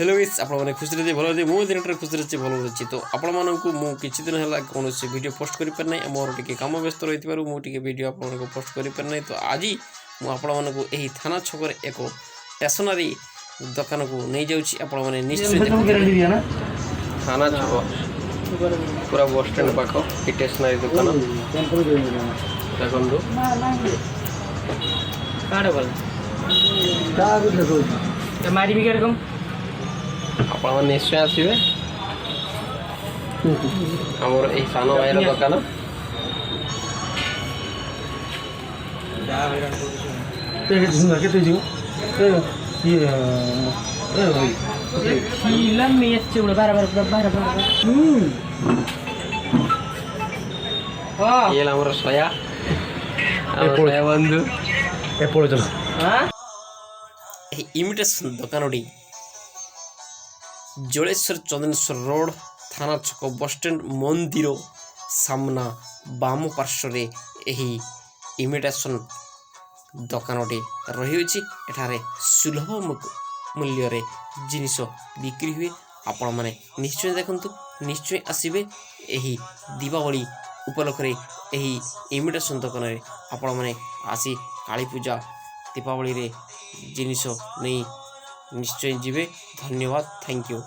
Hello guys आपने खुशी रही भल अच्छे मो दिन खुशी रही भल अच्छी तो आपण मानू किसी दिन है कौन वीडियो पोस्ट कर पार ना मोर टे कम व्यस्त रही मुझे वीडियो आपको पोस्ट कर पार ना तो आज मुझे थाना छक एक स्टेशनरी दुकान को नहीं जाऊँगी निश्चय थाना छक पूरा बस स्टैंड पाख स्टेशनरी दुकान देखो आप निश्चय आसवे आमर यही सान भाई दुकान ये सोया बंधु इमिटेशन दुकान जलेश्वर चंदनेश्वर रोड थाना छक बस स्टैंड मंदिर सामना बाम पार्श्व यही इमिटेशन दुकानटी रही एठारे सुलभ मूल्य रे जिनिस बिक्री हुए आपण मैंने निश्चय देखंतु निश्चय आसबे यही दीपावली उपलक्षे यही इमिटेशन दुकान रे आपण मैंने आसी काली पूजा दीपावली रे जिनिस नहीं निश्चय जीवे। धन्यवाद, थैंक यू।